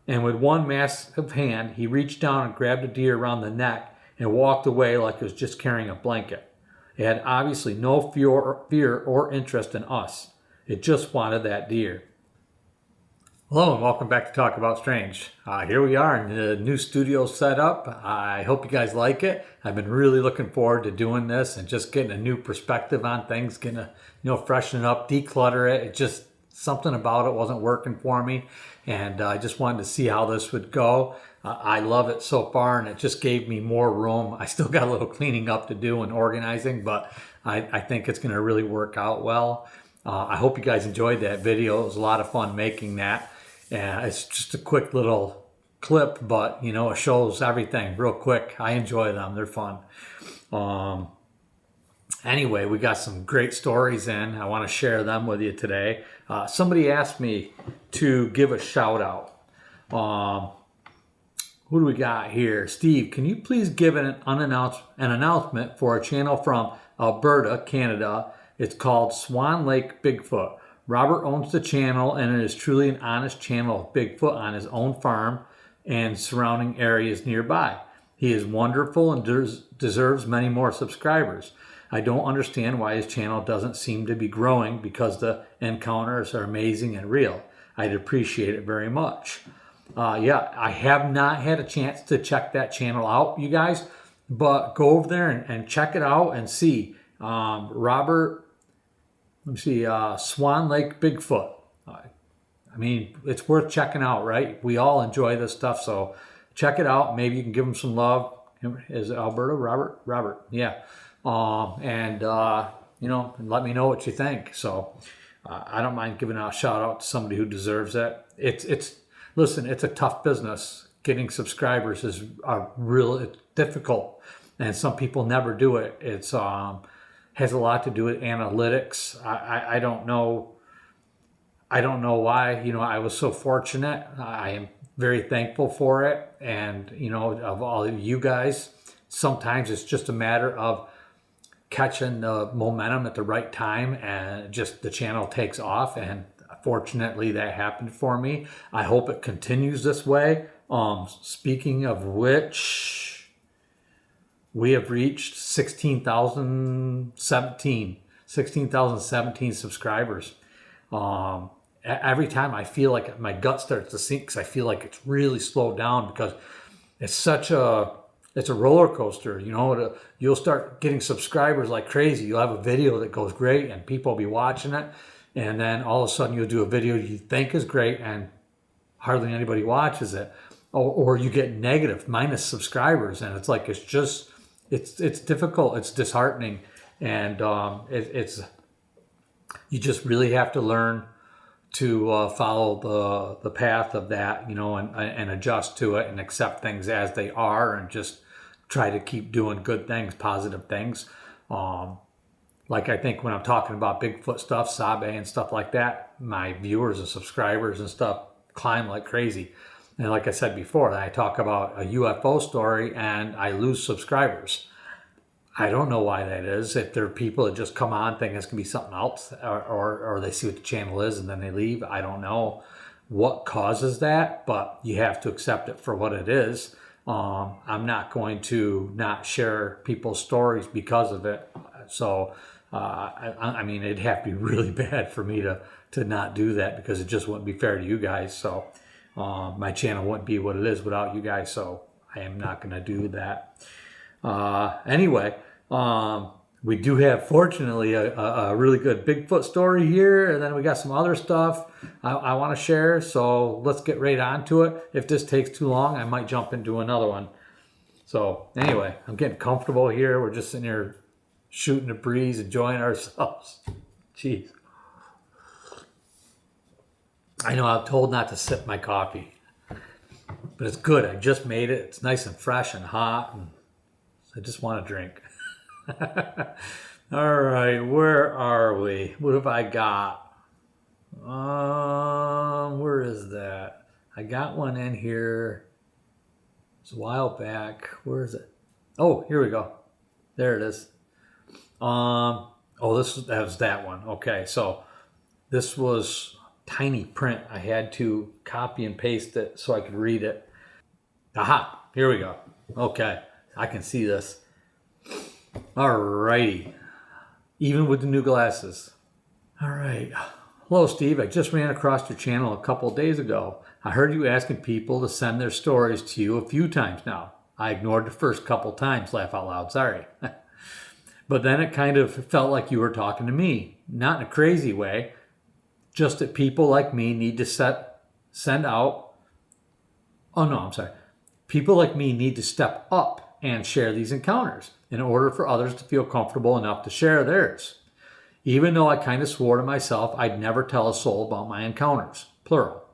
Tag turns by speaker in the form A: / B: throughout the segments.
A: and with one massive hand, he reached down and grabbed a deer around the neck and walked away like it was just carrying a blanket. It had obviously no fear or interest in us. It just wanted that deer. Hello and welcome back to Talk About Strange. Here we are in the new studio setup. I hope you guys like it. I've been really looking forward to doing this and just getting a new perspective on things, getting freshen it up, declutter it. It just, something about it wasn't working for me, and I just wanted to see how this would go. I love it so far, and it just gave me more room. I still got a little cleaning up to do and organizing, but I think it's going to really work out well. I hope you guys enjoyed that video. It was a lot of fun making that. And it's just a quick little clip, but it shows everything real quick. I enjoy them. They're fun. Anyway, we got some great stories in. I want to share them with you today. Somebody asked me to give a shout out. Who do we got here? Steve, can you please give an announcement for a channel from Alberta, Canada? It's called Swan Lake Bigfoot. Robert owns the channel, and it is truly an honest channel of Bigfoot on his own farm and surrounding areas nearby. He is wonderful and deserves many more subscribers. I don't understand why his channel doesn't seem to be growing, because the encounters are amazing and real. I'd appreciate it very much. Yeah, I have not had a chance to check that channel out, you guys, but go over there and check it out and see. Robert... Let me see, Swan Lake Bigfoot. I mean, it's worth checking out, right? We all enjoy this stuff, so check it out. Maybe you can give him some love. Is it Alberta? Robert, yeah. And let me know what you think. So I don't mind giving a shout out to somebody who deserves it. Listen, it's a tough business. Getting subscribers is it's difficult, and some people never do it. It's has a lot to do with analytics. I don't know why. I was so fortunate. I am very thankful for it. And, of all of you guys, sometimes it's just a matter of catching the momentum at the right time, and just the channel takes off. And fortunately, that happened for me. I hope it continues this way. Speaking of which, we have reached 16,017 subscribers. Every time I feel like my gut starts to sink, because I feel like it's really slowed down, because it's a roller coaster. You'll start getting subscribers like crazy. You'll have a video that goes great and people will be watching it, and then all of a sudden you'll do a video you think is great and hardly anybody watches it, or you get negative, minus subscribers, and it's like it's difficult, it's disheartening, and you just really have to learn to follow the path of that, and adjust to it and accept things as they are, and just try to keep doing good things, positive things. Like, I think when I'm talking about Bigfoot stuff, Sabe and stuff like that, my viewers and subscribers and stuff climb like crazy. And like I said before, I talk about a UFO story and I lose subscribers. I don't know why that is. If there are people that just come on thinking it's going to be something else, or they see what the channel is and then they leave, I don't know what causes that, but you have to accept it for what it is. I'm not going to not share people's stories because of it. So, I mean, it'd have to be really bad for me to not do that, because it just wouldn't be fair to you guys. So, my channel wouldn't be what it is without you guys, so I am not going to do that. Anyway, we do have, fortunately, a really good Bigfoot story here, and then we got some other stuff I want to share, so let's get right on to it. If this takes too long, I might jump into another one. So anyway, I'm getting comfortable here. We're just sitting here shooting the breeze, enjoying ourselves. Jeez. I know I'm told not to sip my coffee, but it's good. I just made it. It's nice and fresh and hot, and I just want to drink. All right, where are we? What have I got? Where is that? I got one in here. It's a while back. Where is it? Oh, here we go. There it is. That was that one. Okay, so this was tiny print. I had to copy and paste it so I could read it. Aha, here we go. Okay, I can see this. Alrighty, even with the new glasses. All right. Hello, Steve. I just ran across your channel a couple of days ago. I heard you asking people to send their stories to you a few times now. I ignored the first couple times, laugh out loud, sorry. But then it kind of felt like you were talking to me. Not in a crazy way, just that people like me need to send out. Oh no, I'm sorry. People like me need to step up and share these encounters in order for others to feel comfortable enough to share theirs. Even though I kind of swore to myself I'd never tell a soul about my encounters, plural,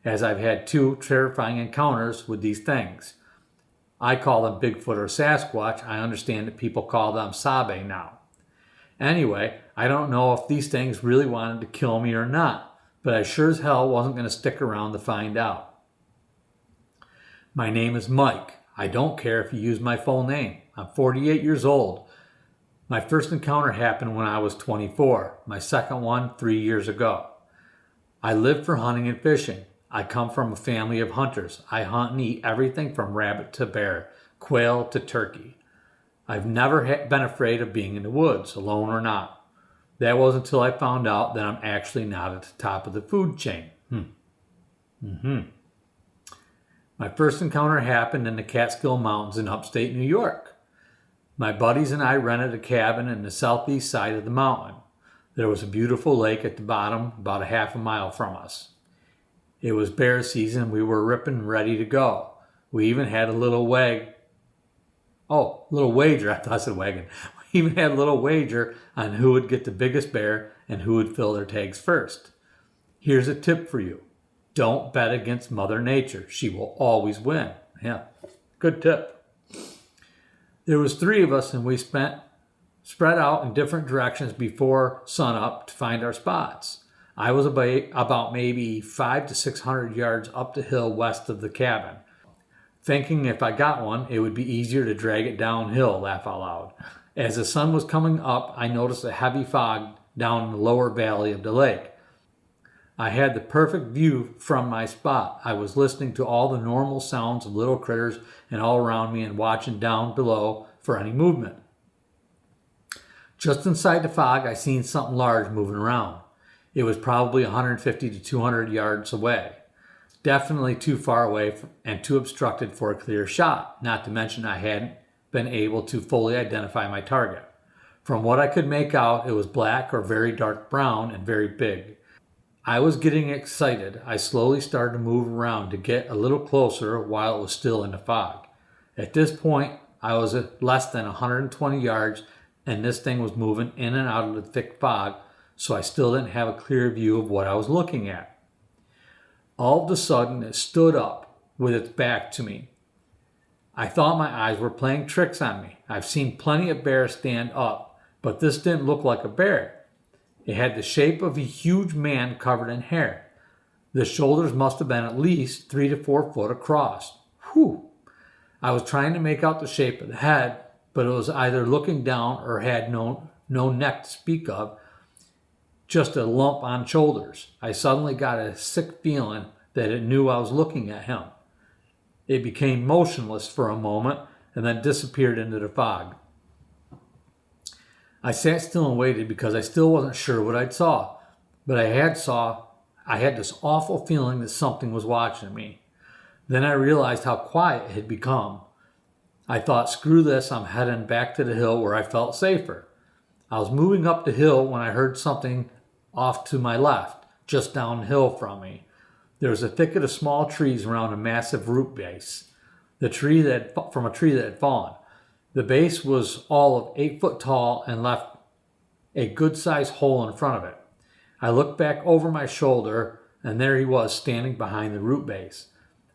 A: as I've had 2 terrifying encounters with these things. I call them Bigfoot or Sasquatch. I understand that people call them Sabe now. Anyway, I don't know if these things really wanted to kill me or not, but I sure as hell wasn't going to stick around to find out. My name is Mike. I don't care if you use my full name. I'm 48 years old. My first encounter happened when I was 24. My second one 3 years ago. I live for hunting and fishing. I come from a family of hunters. I hunt and eat everything from rabbit to bear, quail to turkey. I've never been afraid of being in the woods, alone or not. That was until I found out that I'm actually not at the top of the food chain. My first encounter happened in the Catskill Mountains in upstate New York. My buddies and I rented a cabin in the southeast side of the mountain. There was a beautiful lake at the bottom, about a half a mile from us. It was bear season. We were ripping ready to go. We even had a little wager. I thought I said wagon. We even had a little wager on who would get the biggest bear and who would fill their tags first. Here's a tip for you. Don't bet against Mother Nature. She will always win. Yeah, good tip. There was 3 of us, and we spread out in different directions before sunup to find our spots. I was about maybe 500 to 600 yards up the hill west of the cabin, thinking if I got one, it would be easier to drag it downhill, laugh out loud. As the sun was coming up, I noticed a heavy fog down in the lower valley of the lake. I had the perfect view from my spot. I was listening to all the normal sounds of little critters and all around me and watching down below for any movement. Just inside the fog, I seen something large moving around. It was probably 150 to 200 yards away. Definitely too far away and too obstructed for a clear shot, not to mention I hadn't been able to fully identify my target. From what I could make out, it was black or very dark brown and very big. I was getting excited. I slowly started to move around to get a little closer while it was still in the fog. At this point, I was at less than 120 yards and this thing was moving in and out of the thick fog, so I still didn't have a clear view of what I was looking at. All of a sudden, it stood up with its back to me. I thought my eyes were playing tricks on me. I've seen plenty of bears stand up, but this didn't look like a bear. It had the shape of a huge man covered in hair. The shoulders must have been at least 3 to 4 foot across. Whew! I was trying to make out the shape of the head, but it was either looking down or had no neck to speak of, just a lump on shoulders. I suddenly got a sick feeling that it knew I was looking at him. It became motionless for a moment and then disappeared into the fog. I sat still and waited because I still wasn't sure what I saw, but I had this awful feeling that something was watching me. Then I realized how quiet it had become. I thought, screw this, I'm heading back to the hill where I felt safer. I was moving up the hill when I heard something off to my left, just downhill from me. There was a thicket of small trees around a massive root base, from a tree that had fallen. The base was all of 8 foot tall and left a good-sized hole in front of it. I looked back over my shoulder, and there he was standing behind the root base.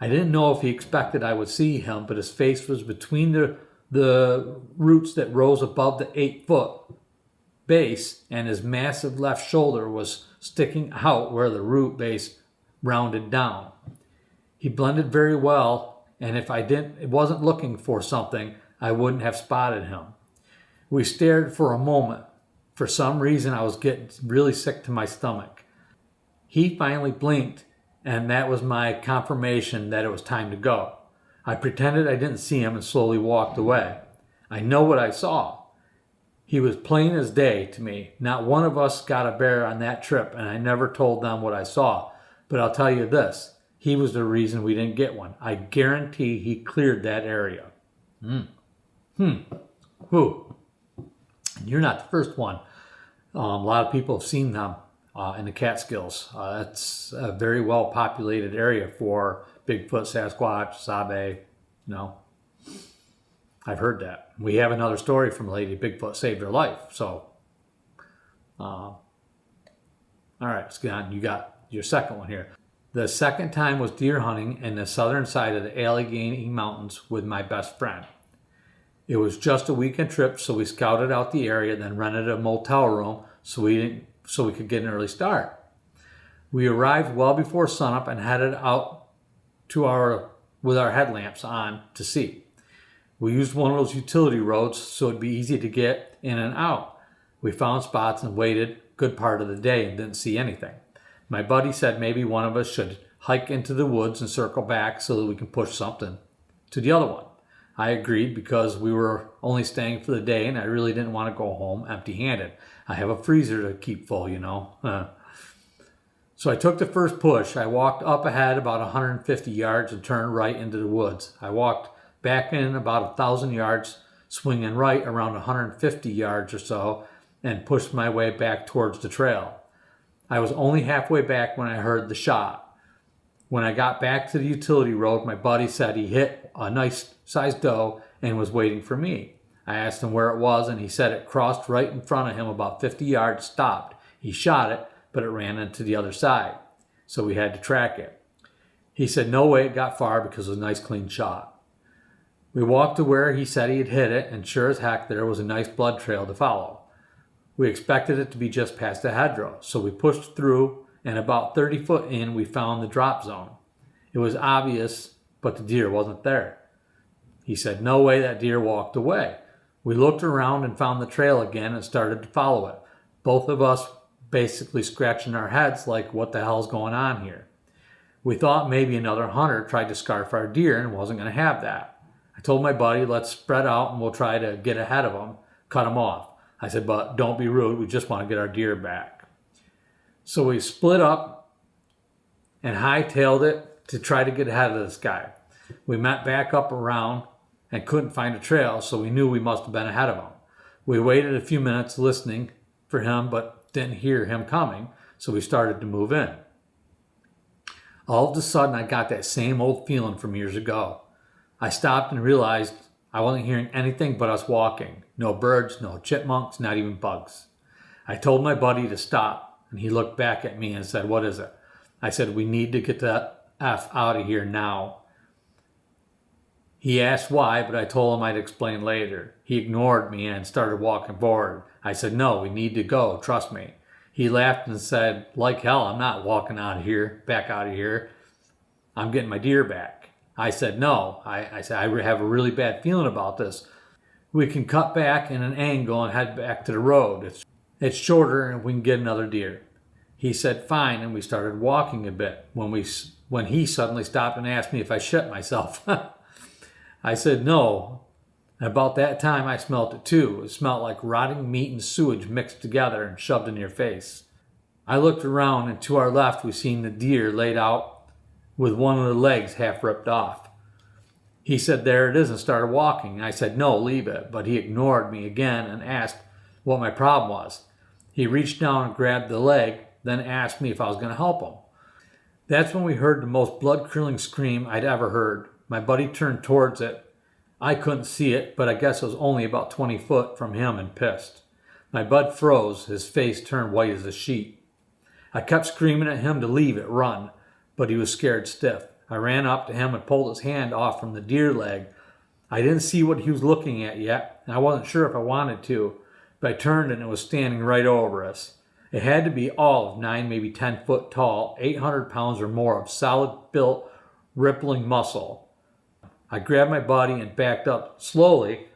A: I didn't know if he expected I would see him, but his face was between the roots that rose above the 8 foot base, and his massive left shoulder was sticking out where the root base rounded down. He blended very well, and if I wasn't looking for something, I wouldn't have spotted him. We stared for a moment. For some reason, I was getting really sick to my stomach. He finally blinked, and that was my confirmation that it was time to go. I pretended I didn't see him and slowly walked away. I know what I saw. He was plain as day to me. Not one of us got a bear on that trip, and I never told them what I saw. But I'll tell you this, he was the reason we didn't get one. I guarantee he cleared that area. Who? You're not the first one. A lot of people have seen them in the Catskills. It's a very well populated area for Bigfoot, Sasquatch, Sabe. I've heard that. We have another story from a lady, Bigfoot saved her life. So, all right, let's get on. You got your second one here. The second time was deer hunting in the southern side of the Allegheny Mountains with my best friend. It was just a weekend trip, so we scouted out the area, then rented a motel room so we could get an early start. We arrived well before sunup and headed out with our headlamps on to see. We used one of those utility roads so it'd be easy to get in and out. We found spots and waited a good part of the day and didn't see anything. My buddy said maybe one of us should hike into the woods and circle back so that we can push something to the other one. I agreed because we were only staying for the day and I really didn't want to go home empty-handed. I have a freezer to keep full, So I took the first push. I walked up ahead about 150 yards and turned right into the woods. I walked back in about 1,000 yards, swinging right around 150 yards or so, and pushed my way back towards the trail. I was only halfway back when I heard the shot. When I got back to the utility road, my buddy said he hit a nice sized doe and was waiting for me. I asked him where it was, and he said it crossed right in front of him about 50 yards, stopped. He shot it, but it ran into the other side, so we had to track it. He said no way it got far because it was a nice clean shot. We walked to where he said he had hit it, and sure as heck there was a nice blood trail to follow. We expected it to be just past the hedgerow, so we pushed through, and about 30 foot in we found the drop zone. It was obvious, but the deer wasn't there. He said no way that deer walked away. We looked around and found the trail again and started to follow it. Both of us basically scratching our heads like, what the hell's going on here? We thought maybe another hunter tried to scarf our deer and wasn't going to have that. I told my buddy, let's spread out and we'll try to get ahead of him, cut him off. I said, but don't be rude, we just want to get our deer back. So we split up and hightailed it to try to get ahead of this guy. We met back up around and couldn't find a trail, so we knew we must have been ahead of him. We waited a few minutes listening for him, but didn't hear him coming, so we started to move in. All of a sudden, I got that same old feeling from years ago. I stopped and realized I wasn't hearing anything but us walking. No birds, no chipmunks, not even bugs. I told my buddy to stop, and he looked back at me and said, what is it? I said, we need to get the F out of here now. He asked why, but I told him I'd explain later. He ignored me and started walking forward. I said, no, we need to go, trust me. He laughed and said, like hell, I'm not walking back out of here. I'm getting my deer back. I said, no. I said, I have a really bad feeling about this. We can cut back in an angle and head back to the road. It's shorter and we can get another deer. He said, fine, and we started walking a bit when he suddenly stopped and asked me if I shit myself. I said, no. About that time, I smelt it too. It smelled like rotting meat and sewage mixed together and shoved in your face. I looked around, and to our left, we seen the deer laid out with one of the legs half ripped off. He said, there it is, and started walking. I said, no, leave it. But he ignored me again and asked what my problem was. He reached down and grabbed the leg, then asked me if I was going to help him. That's when we heard the most blood-curdling scream I'd ever heard. My buddy turned towards it. I couldn't see it, but I guess it was only about 20 foot from him and pissed. My bud froze. His face turned white as a sheet. I kept screaming at him to leave it, run, but he was scared stiff. I ran up to him and pulled his hand off from the deer leg. I didn't see what he was looking at yet, and I wasn't sure if I wanted to, but I turned and it was standing right over us. It had to be all of 9, maybe 10 foot tall, 800 pounds or more of solid-built, rippling muscle. I grabbed my buddy and backed up slowly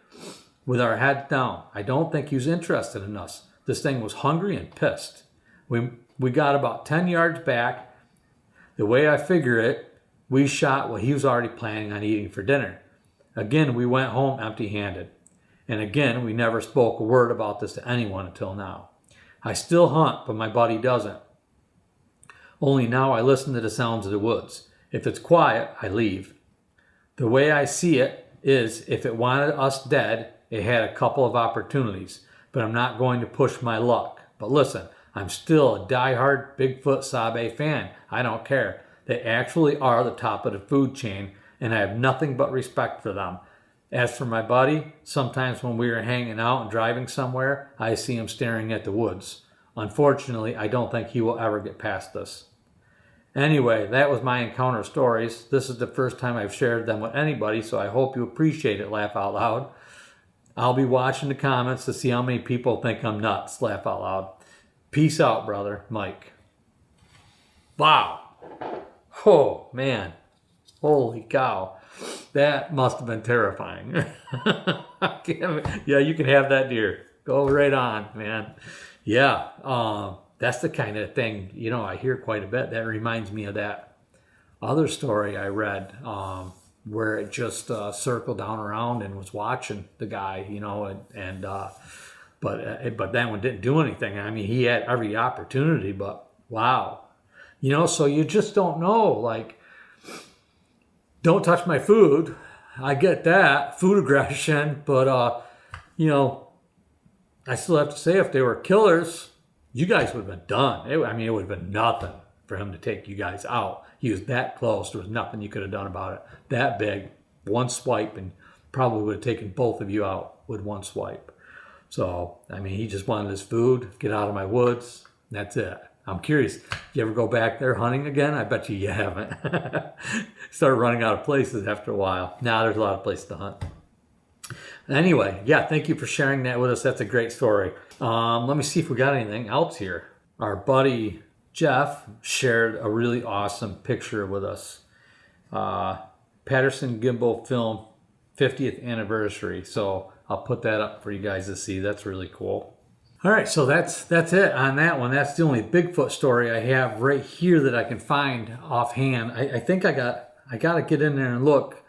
A: with our heads down. I don't think he was interested in us. This thing was hungry and pissed. We We got about 10 yards back. The way I figure it, we shot what he was already planning on eating for dinner. Again, we went home empty-handed. And again, we never spoke a word about this to anyone until now. I still hunt, but my buddy doesn't. Only now I listen to the sounds of the woods. If it's quiet, I leave. The way I see it is, if it wanted us dead, it had a couple of opportunities, but I'm not going to push my luck. But listen, I'm still a diehard Bigfoot Sabe fan. I don't care. They actually are the top of the food chain, and I have nothing but respect for them. As for my buddy, sometimes when we are hanging out and driving somewhere, I see him staring at the woods. Unfortunately, I don't think he will ever get past this. Anyway, that was my encounter stories. This is the first time I've shared them with anybody, so I hope you appreciate it, laugh out loud. I'll be watching the comments to see how many people think I'm nuts, laugh out loud. Peace out, brother, Mike. Wow. Oh, man. Holy cow. That must have been terrifying. Yeah, you can have that deer. Go right on, man. Yeah, that's the kind of thing, I hear quite a bit. That reminds me of that other story I read where it just circled down around and was watching the guy, but that one didn't do anything. I mean, he had every opportunity, but wow. So you just don't know, like, don't touch my food. I get that, food aggression, but, I still have to say, if they were killers, you guys would have been done. It would have been nothing for him to take you guys out. He was that close. There was nothing you could have done about it. That big, one swipe, and probably would have taken both of you out with one swipe. So, he just wanted his food, get out of my woods, and that's it. I'm curious, you ever go back there hunting again? I bet you haven't. Start running out of places after a while. Now there's a lot of places to hunt. Anyway, yeah, thank you for sharing that with us. That's a great story. Let me see if we got anything else here. Our buddy Jeff shared a really awesome picture with us. Patterson Gimbal Film 50th anniversary. So I'll put that up for you guys to see. That's really cool. All right, so that's it on that one. That's the only Bigfoot story I have right here that I can find offhand. I think I got to get in there and look.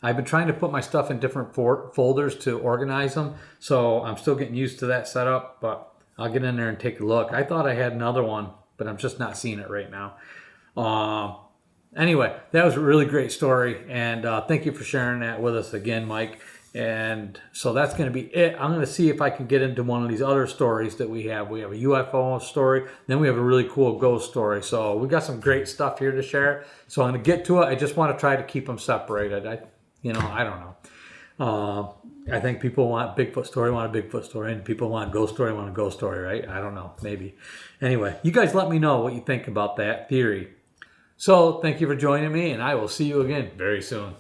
A: I've been trying to put my stuff in different folders to organize them, so I'm still getting used to that setup, but I'll get in there and take a look. I thought I had another one, but I'm just not seeing it right now. Anyway, that was a really great story, and thank you for sharing that with us again, Mike. And so that's going to be it. I'm going to see if I can get into one of these other stories that we have. We have a UFO story, then we have a really cool ghost story. So we got some great stuff here to share. So I'm going to get to it. I just want to try to keep them separated. I don't know. I think people want Bigfoot story, and people want ghost story, want a ghost story, right? I don't know, maybe. Anyway, you guys let me know what you think about that theory. So thank you for joining me, and I will see you again very soon.